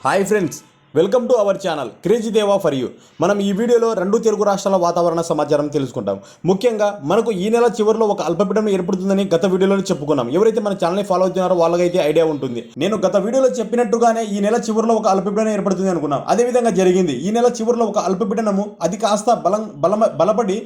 Hi friends, welcome to our channel crazy దేవా for you. మనం ఈ వీడియోలో రెండు తెలుగు రాష్ట్రాల వాతావరణ సమాచారం తెలుసుకుంటాం. ముఖ్యంగా మనకు ఈ నెల చివరిలో ఒక అల్పపీడనం ఏర్పడుతుందని గత వీడియోలో చెప్పుకున్నాం. ఎవరైతే మన ఛానల్ని ఫాలో అవుతున్నారో వాళ్ళకైతే ఐడియా ఉంటుంది. నేను గత వీడియోలో చెప్పినట్టుగానే ఈ నెల చివరిలో ఒక అల్పపీడనం ఏర్పడుతుంది అనుకున్నాం. అదేవిధంగా జరిగింది. ఈ నెల చివరిలో ఒక అల్పపీడనము అది కాస్త బలపడి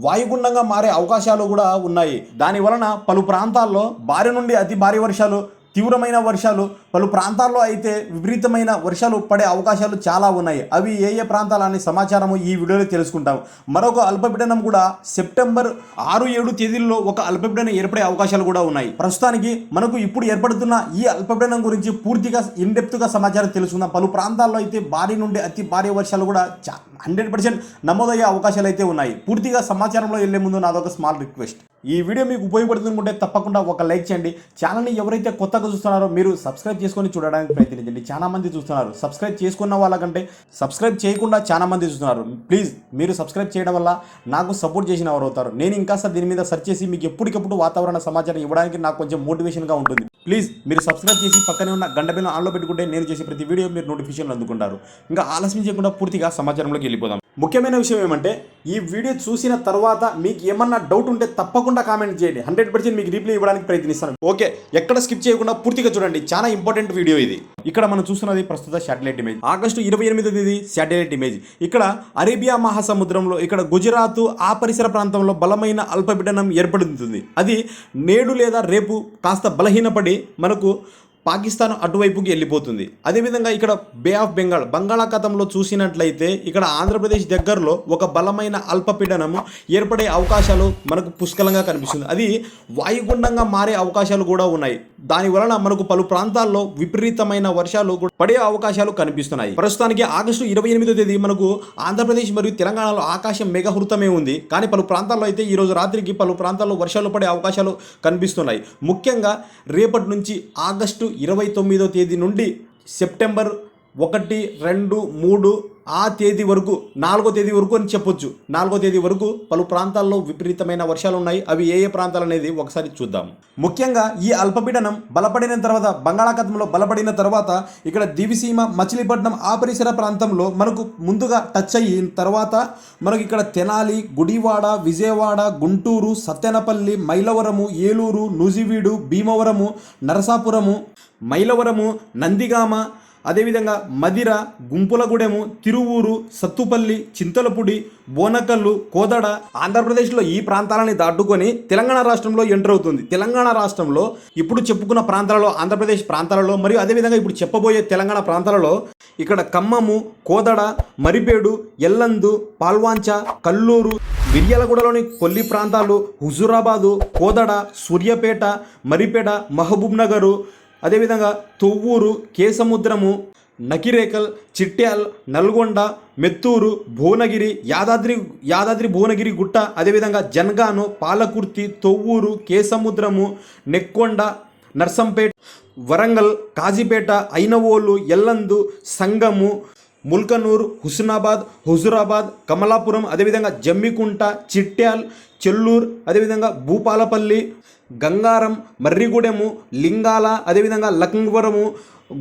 వాయుగుండంగా మారే అవకాశాలు కూడా ఉన్నాయి. దాని వలన పలు ప్రాంతాల్లో భారీ నుండి అతి భారీ వర్షాలు, తీవ్రమైన వర్షాలు, పలు ప్రాంతాల్లో అయితే విపరీతమైన వర్షాలు పడే అవకాశాలు చాలా ఉన్నాయి. అవి ఏ ఏ ప్రాంతాలనే సమాచారము ఈ వీడియోలో తెలుసుకుంటాం. మరొక అల్పపీడనం కూడా సెప్టెంబర్ 6-7 తేదీల్లో ఒక అల్పపీడనం ఏర్పడే అవకాశాలు కూడా ఉన్నాయి. ప్రస్తుతానికి మనకు ఇప్పుడు ఏర్పడుతున్న ఈ అల్పపీడనం గురించి పూర్తిగా ఇన్డెప్త్గా సమాచారం తెలుసుకుందాం. పలు ప్రాంతాల్లో అయితే భారీ నుండి అతి భారీ వర్షాలు కూడా 100% నమోదయ్యే అవకాశాలు అయితే ఉన్నాయి. పూర్తిగా సమాచారంలో వెళ్లే ముందు నాదొక స్మాల్ రిక్వెస్ట్. ఈ వీడియో మీకు ఉపయోగపడుతుంది అనుకుంటే తప్పకుండా ఒక లైక్ చేయండి. ఛానల్ని ఎవరైతే కొత్తగా చూస్తున్నారో మీరు సబ్స్క్రైబ్ చేసుకొని చూడడానికి ప్రయత్నించండి. చాలా మంది చూస్తున్నారు. సబ్స్క్రైబ్ చేసుకున్న వాళ్ళకంటే సబ్స్క్రైబ్ చేయకుండా చాలా మంది చూస్తున్నారు. ప్లీజ్ మీరు సబ్స్క్రైబ్ చేయడం వల్ల నాకు సపోర్ట్ చేసిన వారు అవుతారు. నేను ఇంకా దీని మీద సెర్చ్ చేసి మీకు ఎప్పటికప్పుడు వాతావరణ సమాచారం ఇవ్వడానికి నాకు కొంచెం మోటివేషన్గా ఉంటుంది. ప్లీజ్ మీరు సబ్స్క్రైబ్ చేసి పక్కనే ఉన్న గంట బిల్లు ఆన్లో పెట్టుకుంటే నేను చేసే ప్రతి వీడియో మీరు నోటిఫికేషన్లు అందుకుంటారు. ఇంకా ఆలస్యం చేయకుండా పూర్తిగా సమాచారంలోకి వెళ్ళిపోదాం. ముఖ్యమైన విషయం ఏమంటే ఈ వీడియో చూసిన తర్వాత మీకు ఏమన్నా డౌట్ ఉంటే తప్పకుండా కామెంట్ చేయండి. 100% మీకు రిప్లై ఇవ్వడానికి ప్రయత్నిస్తాను. ఓకే, ఎక్కడ స్కిప్ చేయకుండా పూర్తిగా చూడండి. చాలా ఇంపార్టెంట్ వీడియో ఇది. ఇక్కడ మనం చూస్తున్నది ప్రస్తుత శాటిలైట్ ఇమేజ్. ఆగస్టు 28వ తేదీ శాటిలైట్ ఇమేజ్. ఇక్కడ అరేబియా మహాసముద్రంలో ఇక్కడ గుజరాత్ ఆ పరిసర ప్రాంతంలో బలమైన అల్పపీడనం ఏర్పడుతుంది. అది నేడు లేదా రేపు కాస్త బలహీనపడి మనకు పాకిస్తాన్ అటువైపుకి వెళ్ళిపోతుంది. అదేవిధంగా ఇక్కడ బే ఆఫ్ బెంగాల్ బంగాళాఖాతంలో చూసినట్లయితే ఇక్కడ ఆంధ్రప్రదేశ్ దగ్గరలో ఒక బలమైన అల్పపీడనము ఏర్పడే అవకాశాలు మనకు పుష్కలంగా కనిపిస్తుంది. అది వాయుగుండంగా మారే అవకాశాలు కూడా ఉన్నాయి. దాని వలన మనకు పలు ప్రాంతాల్లో విపరీతమైన వర్షాలు పడే అవకాశాలు కనిపిస్తున్నాయి. ప్రస్తుతానికి ఆగస్టు 28వ తేదీ మనకు ఆంధ్రప్రదేశ్ మరియు తెలంగాణలో ఆకాశం మేఘహృతమే ఉంది. కానీ పలు ప్రాంతాల్లో అయితే ఈరోజు రాత్రికి పలు ప్రాంతాల్లో వర్షాలు పడే అవకాశాలు కనిపిస్తున్నాయి. ముఖ్యంగా రేపటి నుంచి ఆగస్టు 29వ తేదీ నుండి సెప్టెంబర్ 1, 2, 3 ఆ తేదీ వరకు 4వ తేదీ వరకు అని చెప్పొచ్చు. 4వ తేదీ వరకు పలు ప్రాంతాల్లో విపరీతమైన వర్షాలు ఉన్నాయి. అవి ఏ ఏ ప్రాంతాలు అనేది ఒకసారి చూద్దాం. ముఖ్యంగా ఈ అల్పపీడనం బలపడిన తర్వాత బంగాళాఖాతంలో బలపడిన తర్వాత ఇక్కడ దివిసీమ, మచిలీపట్నం ఆ పరిసర ప్రాంతంలో మనకు ముందుగా టచ్ అయిన తర్వాత మనకు ఇక్కడ తెనాలి, గుడివాడ, విజయవాడ, గుంటూరు, సత్తెనపల్లి, మైలవరము, ఏలూరు, నూజివీడు, భీమవరము, నరసాపురము, మైలవరము, నందిగామ, అదేవిధంగా మదిర, గుంపులగూడెము, తిరువూరు, సత్తుపల్లి, చింతలపూడి, బోనకల్లు, కోదడ ఆంధ్రప్రదేశ్లో ఈ ప్రాంతాలని దాటుకొని తెలంగాణ రాష్ట్రంలో ఎంటర్ అవుతుంది. తెలంగాణ రాష్ట్రంలో ఇప్పుడు చెప్పుకున్న ప్రాంతాలలో ఆంధ్రప్రదేశ్ ప్రాంతాలలో మరియు అదేవిధంగా ఇప్పుడు చెప్పబోయే తెలంగాణ ప్రాంతాలలో ఇక్కడ ఖమ్మము, కోదడ, మరిపేడు, ఎల్లందు, పాల్వాంచ, కల్లూరు, మిర్యాలగూడలోని కొల్లి ప్రాంతాలు, హుజూరాబాదు, కోదడ, సూర్యాపేట, మరిపేడ, మహబూబ్ నగరు, అదేవిధంగా తొవ్వూరు, కేసముద్రము, నకిరేకల్, చిట్యాల్, నల్గొండ, మెత్తూరు, భువనగిరి, యాదాద్రి భువనగిరి గుట్ట, అదేవిధంగా జన్గాను, పాలకుర్తి, తొవ్వూరు, కేసముద్రము, నెక్కొండ, నర్సంపేట, వరంగల్, కాజీపేట, ఐనవోలు, ఎల్లందు, సంగము, ముల్కనూర్, హుజూరాబాద్, కమలాపురం, అదేవిధంగా జమ్మికుంట, చిట్యాల్, చెల్లూరు, అదేవిధంగా భూపాలపల్లి, గంగారం, మర్రిగూడెము, లింగాల, అదేవిధంగా లక్నవరము,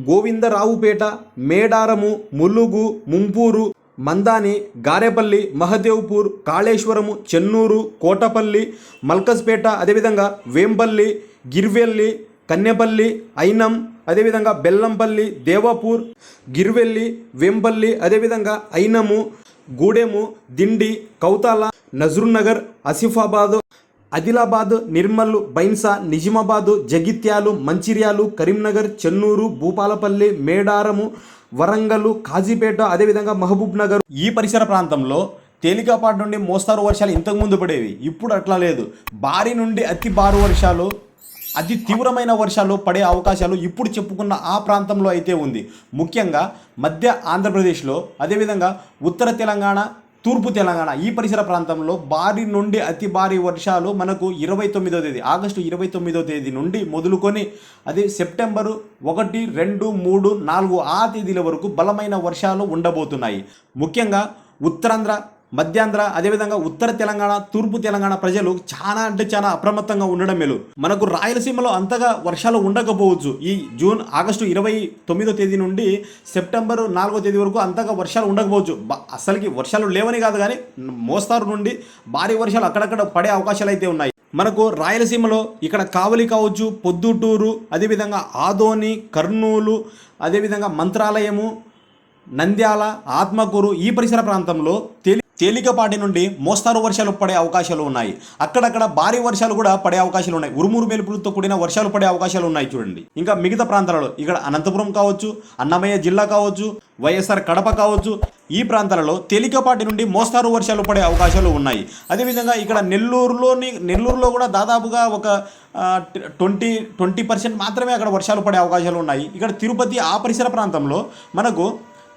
గోవిందరావుపేట, మేడారము, ములుగు, ముంపూరు, మందాని, గారేపల్లి, మహదేవ్పూర్, కాళేశ్వరము, చెన్నూరు, కోటపల్లి, మల్కజ్పేట, అదేవిధంగా వేంపల్లి, గిర్వెల్లి, కన్నెపల్లి, ఐనం, అదేవిధంగా బెల్లంపల్లి, దేవాపూర్, గిర్వెల్లి, వేంపల్లి, అదేవిధంగా ఐనము, గూడెము, దిండి, కౌతాల, నజరునగర్, ఆసిఫాబాద్, ఆదిలాబాద్, నిర్మల్, బైన్సా, నిజామాబాదు, జగిత్యాలు, మంచిర్యాలు, కరీంనగర్, చెన్నూరు, భూపాలపల్లి, మేడారము, వరంగల్, కాజీపేట, అదేవిధంగా మహబూబ్ నగర్ ఈ పరిసర ప్రాంతంలో తేలికపాటి నుండి మోస్తారు వర్షాలు ఇంతకుముందు పడేవి. ఇప్పుడు అట్లా లేదు. భారీ నుండి అతి భారీ వర్షాలు, అతి తీవ్రమైన వర్షాలు పడే అవకాశాలు ఇప్పుడు చెప్పుకున్న ఆ ప్రాంతంలో అయితే ఉంది. ముఖ్యంగా మధ్య ఆంధ్రప్రదేశ్లో, అదేవిధంగా ఉత్తర తెలంగాణ, తూర్పు తెలంగాణ ఈ పరిసర ప్రాంతంలో భారీ నుండి అతి భారీ వర్షాలు మనకు 29వ తేదీ ఆగస్టు 29వ తేదీ నుండి మొదలుకొని అది సెప్టెంబరు 1, 2, 3, 4 ఆ తేదీల వరకు బలమైన వర్షాలు ఉండబోతున్నాయి. ముఖ్యంగా ఉత్తరాంధ్ర, మధ్యాంధ్ర అదేవిధంగా ఉత్తర తెలంగాణ తూర్పు తెలంగాణ ప్రజలు చాలా అంటే చాలా అప్రమత్తంగా ఉండడం మేలు. మనకు రాయలసీమలో అంతగా వర్షాలు ఉండకపోవచ్చు. ఈ ఆగస్టు 29వ తేదీ నుండి సెప్టెంబర్ 4వ తేదీ వరకు అంతగా వర్షాలు ఉండకపోవచ్చు. అసలుకి వర్షాలు లేవని కాదు, కానీ మోస్తారు నుండి భారీ వర్షాలు అక్కడక్కడ పడే అవకాశాలు అయితే ఉన్నాయి. మనకు రాయలసీమలో ఇక్కడ కావలి కావచ్చు, పొద్దుటూరు, అదేవిధంగా ఆదోని, కర్నూలు, అదేవిధంగా మంత్రాలయము, నంద్యాల, ఆత్మకూరు ఈ పరిసర ప్రాంతంలో తేలికపాటి నుండి మోస్తారు వర్షాలు పడే అవకాశాలు ఉన్నాయి. అక్కడక్కడ భారీ వర్షాలు కూడా పడే అవకాశాలు ఉన్నాయి. ఉరుమురు మెరుపులతో కూడిన వర్షాలు పడే అవకాశాలు ఉన్నాయి చూడండి. ఇంకా మిగతా ప్రాంతాలలో ఇక్కడ అనంతపురం కావచ్చు, అన్నమయ్య జిల్లా కావచ్చు, వైఎస్ఆర్ కడప కావచ్చు, ఈ ప్రాంతాలలో తేలికపాటి నుండి మోస్తారు వర్షాలు పడే అవకాశాలు ఉన్నాయి. అదేవిధంగా ఇక్కడ నెల్లూరులో కూడా దాదాపుగా ఒక 20% మాత్రమే అక్కడ వర్షాలు పడే అవకాశాలు ఉన్నాయి. ఇక్కడ తిరుపతి ఆ పరిసర ప్రాంతంలో మనకు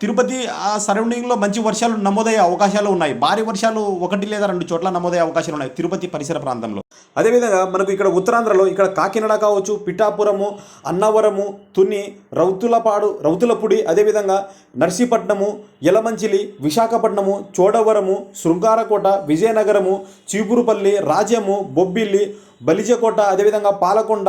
తిరుపతి ఆ సరౌండింగ్లో మంచి వర్షాలు నమోదయ్యే అవకాశాలు ఉన్నాయి. భారీ వర్షాలు 1 లేదా 2 చోట్ల నమోదయ్యే అవకాశాలు ఉన్నాయి తిరుపతి పరిసర ప్రాంతంలో. అదేవిధంగా మనకు ఇక్కడ ఉత్తరాంధ్రలో ఇక్కడ కాకినాడ కావచ్చు, పిఠాపురము, అన్నవరము, తుని, రౌతులపూడి, అదేవిధంగా నర్సీపట్నము, యలమంచిలి, విశాఖపట్నము, చోడవరము, శృంగారకోట, విజయనగరము, చీపురుపల్లి, రాజ్యము, బొబ్బిలి, బలిజకోట, అదేవిధంగా పాలకొండ,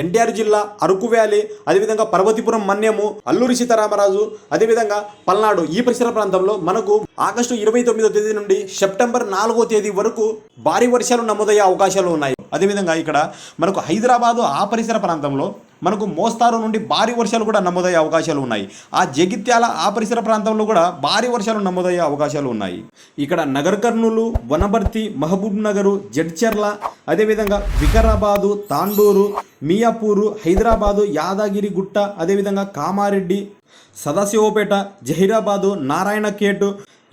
ఎన్టీఆర్ జిల్లా, అరకు వ్యాలీ, అదేవిధంగా పర్వతీపురం, మన్యము, అల్లూరి సీతారామరాజు, అదేవిధంగా పల్నాడు ఈ పరిసర ప్రాంతంలో మనకు ఆగస్టు 29వ తేదీ నుండి సెప్టెంబర్ 4వ తేదీ వరకు భారీ వర్షాలు నమోదయ్యే అవకాశాలు ఉన్నాయి. అదేవిధంగా ఇక్కడ మనకు హైదరాబాదు ఆ పరిసర ప్రాంతంలో మనకు మోస్తారు నుండి భారీ వర్షాలు కూడా నమోదయ్యే అవకాశాలు ఉన్నాయి. ఆ జగిత్యాల ఆ పరిసర ప్రాంతంలో కూడా భారీ వర్షాలు నమోదయ్యే అవకాశాలు ఉన్నాయి. ఇక్కడ నగర్ కర్నూలు, వనపర్తి, మహబూబ్ నగరు, జడ్చర్ల, అదేవిధంగా వికారాబాదు, తాండూరు, మియాపూరు, హైదరాబాదు, యాదగిరిగుట్ట, అదేవిధంగా కామారెడ్డి, సదాశివపేట, జహీరాబాదు, నారాయణఖేట్,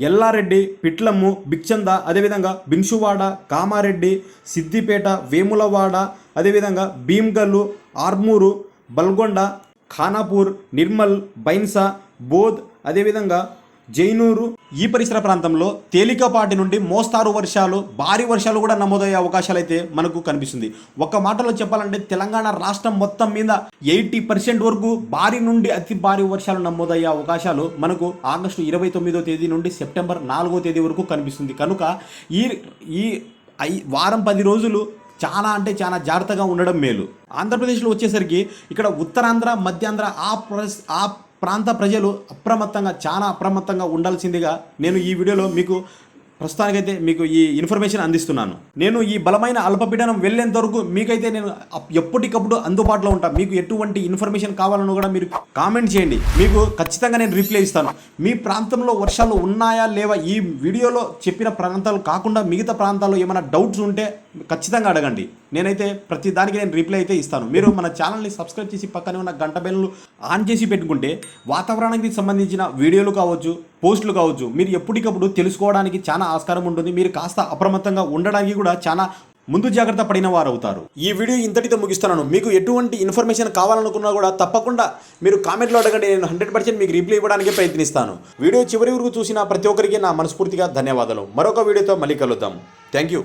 ఎల్లారెడ్డి, పిట్లము, బిక్చంద, అదేవిధంగా బిన్షువాడ, కామారెడ్డి, సిద్దిపేట, వేములవాడ, అదేవిధంగా భీమ్గల్లు, ఆర్మూరు, బల్గొండ, ఖానాపూర్, నిర్మల్, బైన్సా, బోధ్, అదేవిధంగా జైనూరు ఈ పరిసర ప్రాంతంలో తేలికపాటి నుండి మోస్తారు వర్షాలు, భారీ వర్షాలు కూడా నమోదయ్యే అవకాశాలు అయితే మనకు కనిపిస్తుంది. ఒక్క మాటలో చెప్పాలంటే తెలంగాణ రాష్ట్రం మొత్తం మీద 80% వరకు భారీ నుండి అతి భారీ వర్షాలు నమోదయ్యే అవకాశాలు మనకు ఆగస్టు 29వ తేదీ నుండి సెప్టెంబర్ 4వ తేదీ వరకు కనిపిస్తుంది. కనుక ఈ వారం 10 రోజులు చాలా అంటే చాలా జాగ్రత్తగా ఉండడం మేలు. ఆంధ్రప్రదేశ్లో వచ్చేసరికి ఇక్కడ ఉత్తరాంధ్ర, మధ్యాంధ్ర ఆ ప్రాంత ప్రజలు చాలా అప్రమత్తంగా ఉండాల్సిందిగా నేను ఈ వీడియోలో మీకు ప్రస్తుతానికైతే మీకు ఈ ఇన్ఫర్మేషన్ అందిస్తున్నాను. నేను ఈ బలమైన అల్పపీడనం వెళ్ళేంత వరకు మీకైతే నేను ఎప్పటికప్పుడు అందుబాటులో ఉంటాను. మీకు ఎటువంటి ఇన్ఫర్మేషన్ కావాలన్నా కూడా మీరు కామెంట్ చేయండి, మీకు ఖచ్చితంగా నేను రిప్లై ఇస్తాను. మీ ప్రాంతంలో వర్షాలు ఉన్నాయా లేవా, ఈ వీడియోలో చెప్పిన ప్రాంతాలు కాకుండా మిగతా ప్రాంతాల్లో ఏమైనా డౌట్స్ ఉంటే ఖచ్చితంగా అడగండి. నేనైతే ప్రతి దానికి నేను రిప్లై అయితే ఇస్తాను. మీరు మన ఛానల్ని సబ్స్క్రైబ్ చేసి పక్కనే ఉన్న గంట బెల్లు ఆన్ చేసి పెట్టుకుంటే వాతావరణానికి సంబంధించిన వీడియోలు కావచ్చు, పోస్టులు కావచ్చు, మీరు ఎప్పటికప్పుడు తెలుసుకోవడానికి చాలా ఆస్కారం ఉంటుంది. మీరు కాస్త అప్రమత్తంగా ఉండడానికి కూడా చాలా ముందు జాగ్రత్త పడిన వారు అవుతారు. ఈ వీడియో ఇంతటితో ముగిస్తున్నాను. మీకు ఎటువంటి ఇన్ఫర్మేషన్ కావాలనుకున్నా కూడా తప్పకుండా మీరు కామెంట్లో అడగండి. నేను 100% మీకు రిప్లై ఇవ్వడానికి ప్రయత్నిస్తాను. వీడియో చివరి వరకు చూసిన ప్రతి ఒక్కరికి నా మనస్ఫూర్తిగా ధన్యవాదాలు. మరొక వీడియోతో మళ్ళీ కలుద్దాం. Thank you.